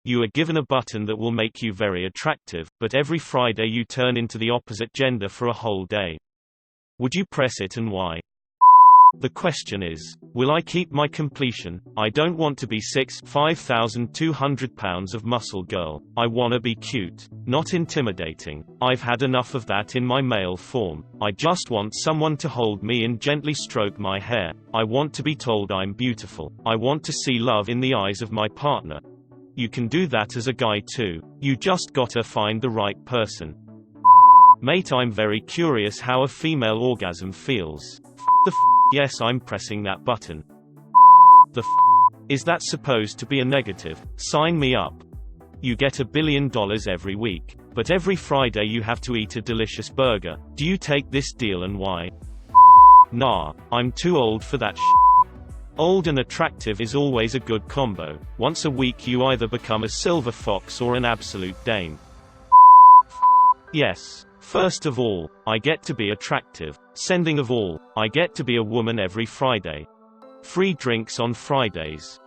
You are given a button that will make you very attractive, but every Friday you turn into the opposite gender for a whole day. Would you press it and why? The question is, will I keep my completion? I don't want to be 5,200 pounds of muscle girl. I wanna be cute, not intimidating. I've had enough of that in my male form. I just want someone to hold me and gently stroke my hair. I want to be told I'm beautiful. I want to see love in the eyes of my partner. You can do that as a guy too. You just gotta find the right person. Mate, I'm very curious how a female orgasm feels. Yes, I'm pressing that button. Is that supposed to be a negative? Sign me up. You get $1 billion every week, but every Friday you have to eat a delicious burger. Do you take this deal and why? Nah, I'm too old for that Old and attractive is always a good combo. Once a week you either become a silver fox or an absolute dame. Yes. First of all, I get to be attractive. Second of all, I get to be a woman every Friday. Free drinks on Fridays.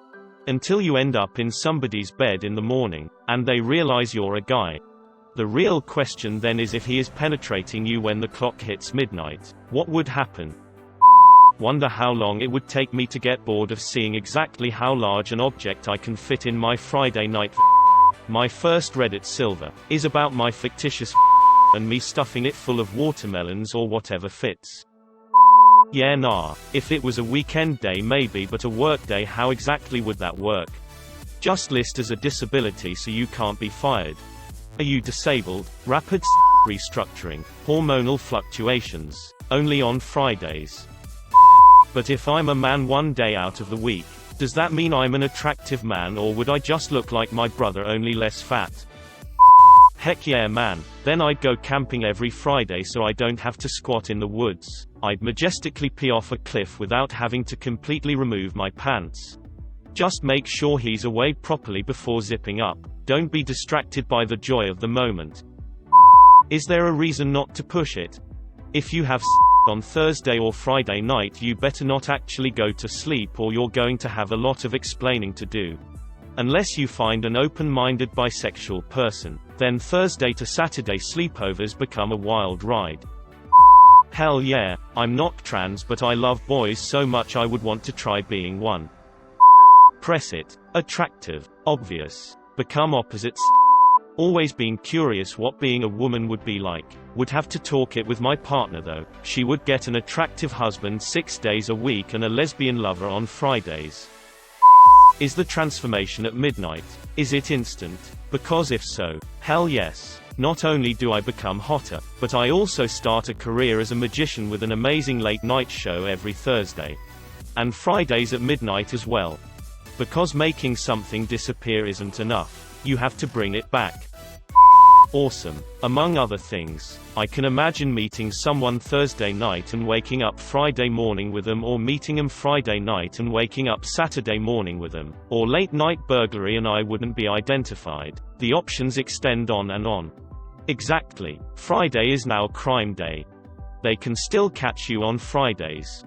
Until you end up in somebody's bed in the morning, and they realize you're a guy. The real question then is, if he is penetrating you when the clock hits midnight, what would happen? Wonder how long it would take me to get bored of seeing exactly how large an object I can fit in my Friday night. My first Reddit silver is about my fictitious and me stuffing it full of watermelons or whatever fits. Yeah, nah, if it was a weekend day maybe, but a work day, how exactly would that work? Just list as a disability so you can't be fired. Are you disabled? Rapid restructuring, hormonal fluctuations, only on Fridays. But if I'm a man one day out of the week, does that mean I'm an attractive man, or would I just look like my brother only less fat? Heck yeah man, then I'd go camping every Friday so I don't have to squat in the woods. I'd majestically pee off a cliff without having to completely remove my pants. Just make sure he's away properly before zipping up. Don't be distracted by the joy of the moment. Is there a reason not to push it? If you have on Thursday or Friday night, you better not actually go to sleep, or you're going to have a lot of explaining to do. Unless you find an open-minded bisexual person, then Thursday to Saturday sleepovers become a wild ride. Hell yeah, I'm not trans, but I love boys so much I would want to try being one. Press it. Attractive. Obvious. Become opposites. Always been curious what being a woman would be like. Would have to talk it with my partner though. She would get an attractive husband 6 days a week and a lesbian lover on Fridays. Is the transformation at midnight? Is it instant? Because if so, hell yes. Not only do I become hotter, but I also start a career as a magician with an amazing late night show every Thursday. And Fridays at midnight as well. Because making something disappear isn't enough. You have to bring it back. Awesome. Among other things, I can imagine meeting someone Thursday night and waking up Friday morning with them, or meeting them Friday night and waking up Saturday morning with them, or late night burglary and I wouldn't be identified. The options extend on and on. Exactly. Friday is now crime day. They can still catch you on Fridays.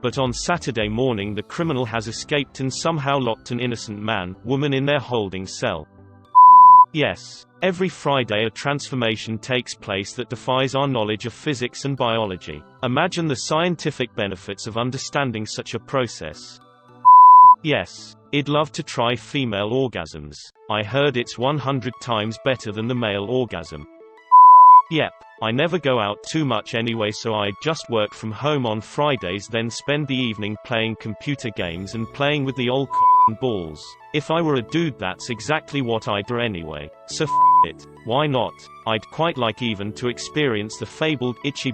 But on Saturday morning the criminal has escaped and somehow locked an innocent man, woman in their holding cell. Yes. Every Friday a transformation takes place that defies our knowledge of physics and biology. Imagine the scientific benefits of understanding such a process. Yes. I'd love to try female orgasms. I heard it's 100 times better than the male orgasm. Yep. I never go out too much anyway, so I'd just work from home on Fridays, then spend the evening playing computer games and playing with the old and balls. If I were a dude, that's exactly what I'd do anyway. So it. Why not? I'd quite like even to experience the fabled itchy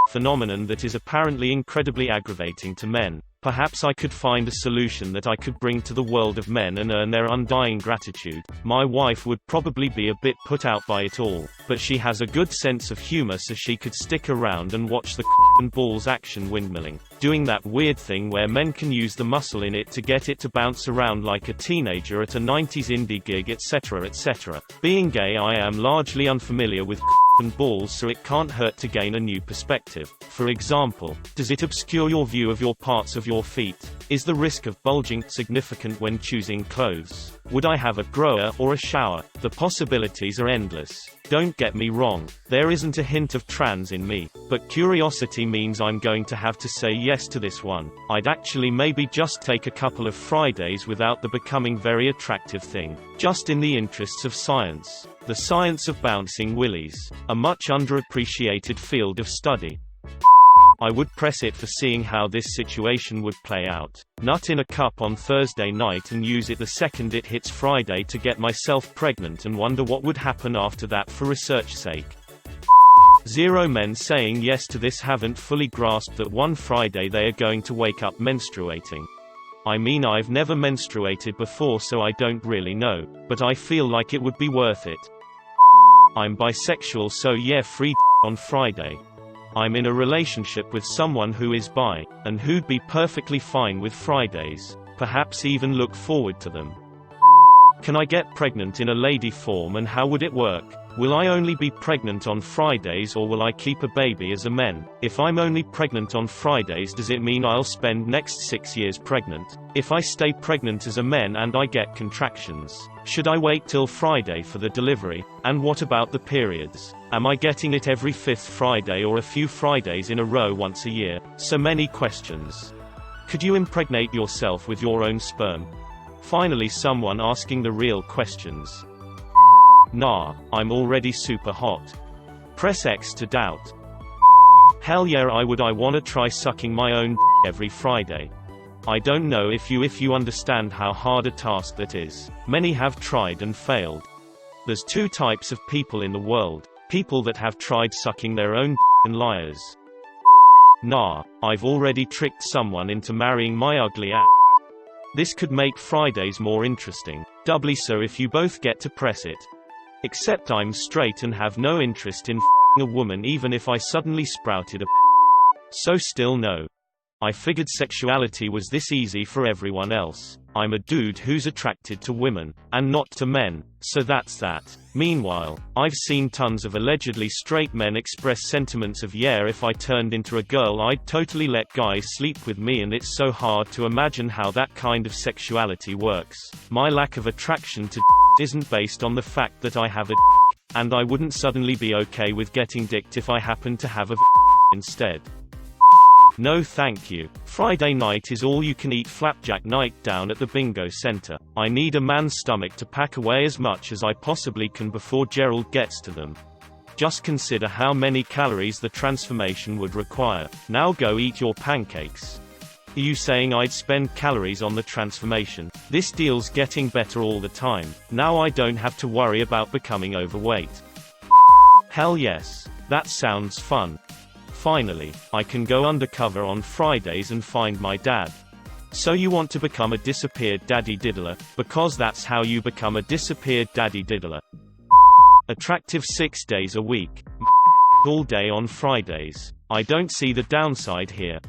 phenomenon that is apparently incredibly aggravating to men. Perhaps I could find a solution that I could bring to the world of men and earn their undying gratitude. My wife would probably be a bit put out by it all, but she has a good sense of humor, so she could stick around and watch the and balls action windmilling, doing that weird thing where men can use the muscle in it to get it to bounce around like a teenager at a 90s indie gig, etc., etc. Being gay, I am largely unfamiliar with and balls, so it can't hurt to gain a new perspective. For example, does it obscure your view of your parts of your feet? Is the risk of bulging significant when choosing clothes? Would I have a grower or a shower? The possibilities are endless. Don't get me wrong, there isn't a hint of trans in me, but curiosity means I'm going to have to say yes to this one. I'd actually maybe just take a couple of Fridays without the becoming very attractive thing. Just in the interests of science. The science of bouncing willies. A much underappreciated field of study. I would press it for seeing how this situation would play out. Nut in a cup on Thursday night and use it the second it hits Friday to get myself pregnant and wonder what would happen after that for research sake. 0 men saying yes to this haven't fully grasped that one Friday they are going to wake up menstruating. I mean, I've never menstruated before, so I don't really know, but I feel like it would be worth it. I'm bisexual, so yeah, free on Friday. I'm in a relationship with someone who is bi, and who'd be perfectly fine with Fridays, perhaps even look forward to them. Can I get pregnant in a lady form, and how would it work? Will I only be pregnant on Fridays, or will I keep a baby as a man? If I'm only pregnant on Fridays, does it mean I'll spend next 6 years pregnant? If I stay pregnant as a man and I get contractions, should I wait till Friday for the delivery? And what about the periods? Am I getting it every 5th Friday or a few Fridays in a row once a year? So many questions. Could you impregnate yourself with your own sperm? Finally, someone asking the real questions. Nah, I'm already super hot. Press X to doubt. Hell yeah, I wanna try sucking my own every Friday. I don't know if you understand how hard a task that is. Many have tried and failed. There's 2 types of people in the world. People that have tried sucking their own and liars. Nah, I've already tricked someone into marrying my ugly ass. This could make Fridays more interesting. Doubly so if you both get to press it. Except I'm straight and have no interest in f***ing a woman even if I suddenly sprouted a So still no. I figured sexuality was this easy for everyone else. I'm a dude who's attracted to women, and not to men, so that's that. Meanwhile, I've seen tons of allegedly straight men express sentiments of yeah, if I turned into a girl I'd totally let guys sleep with me, and it's so hard to imagine how that kind of sexuality works. My lack of attraction to isn't based on the fact that I have a and I wouldn't suddenly be okay with getting dicked if I happened to have a instead. No thank you. Friday night is all you can eat flapjack night down at the bingo center. I need a man's stomach to pack away as much as I possibly can before Gerald gets to them. Just consider how many calories the transformation would require. Now go eat your pancakes. Are you saying I'd spend calories on the transformation? This deal's getting better all the time. Now I don't have to worry about becoming overweight. Hell yes. That sounds fun. Finally, I can go undercover on Fridays and find my dad. So you want to become a disappeared daddy diddler, because that's how you become a disappeared daddy diddler. Attractive 6 days a week. All day on Fridays. I don't see the downside here.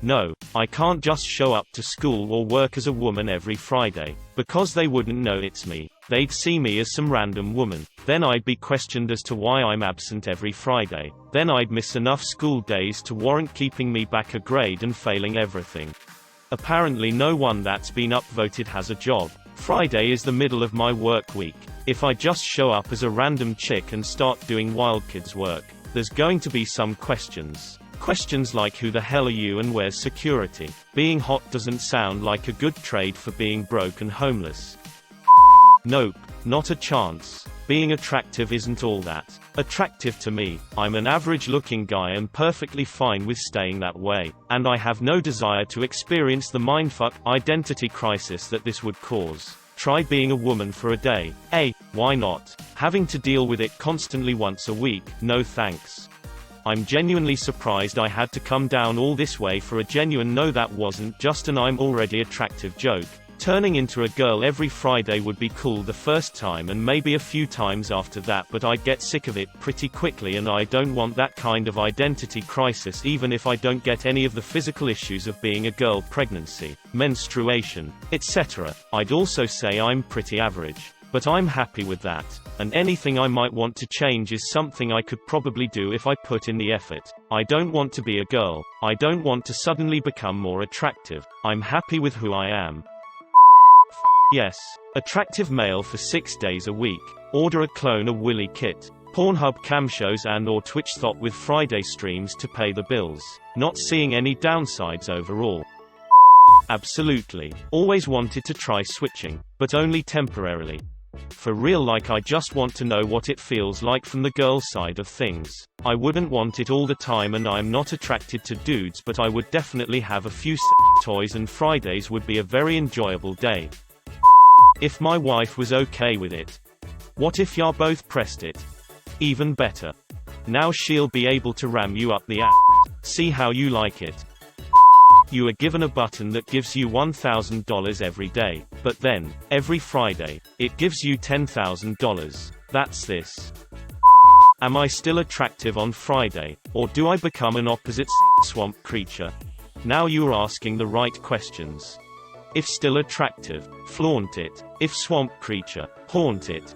No, I can't just show up to school or work as a woman every Friday, because they wouldn't know it's me. They'd see me as some random woman. Then I'd be questioned as to why I'm absent every Friday. Then I'd miss enough school days to warrant keeping me back a grade and failing everything. Apparently no one that's been upvoted has a job. Friday is the middle of my work week. If I just show up as a random chick and start doing wild kids work, there's going to be some questions. Questions like who the hell are you and where's security? Being hot doesn't sound like a good trade for being broke and homeless. Nope, not a chance. Being attractive isn't all that attractive to me. I'm an average-looking guy and perfectly fine with staying that way. And I have no desire to experience the mindfuck identity crisis that this would cause. Try being a woman for a day. Why not? Having to deal with it constantly once a week, no thanks. I'm genuinely surprised I had to come down all this way for a genuine no, that wasn't just an I'm already attractive joke. Turning into a girl every Friday would be cool the first time and maybe a few times after that, but I'd get sick of it pretty quickly, and I don't want that kind of identity crisis even if I don't get any of the physical issues of being a girl: pregnancy, menstruation, etc. I'd also say I'm pretty average. But I'm happy with that, and anything I might want to change is something I could probably do if I put in the effort. I don't want to be a girl. I don't want to suddenly become more attractive. I'm happy with who I am. Yes. Attractive male for 6 days a week. Order a clone of Willy kit. Pornhub cam shows and or Twitch thought with Friday streams to pay the bills. Not seeing any downsides overall. Absolutely. Always wanted to try switching, but only temporarily. For real, like I just want to know what it feels like from the girl side of things. I wouldn't want it all the time and I'm not attracted to dudes, but I would definitely have a few toys and Fridays would be a very enjoyable day. If my wife was okay with it. What if y'all both pressed it? Even better. Now she'll be able to ram you up the ass. See how you like it. You are given a button that gives you $1,000 every day, but then, every Friday, it gives you $10,000. That's this. Am I still attractive on Friday, or do I become an opposite swamp creature? Now you're asking the right questions. If still attractive, flaunt it. If swamp creature, haunt it.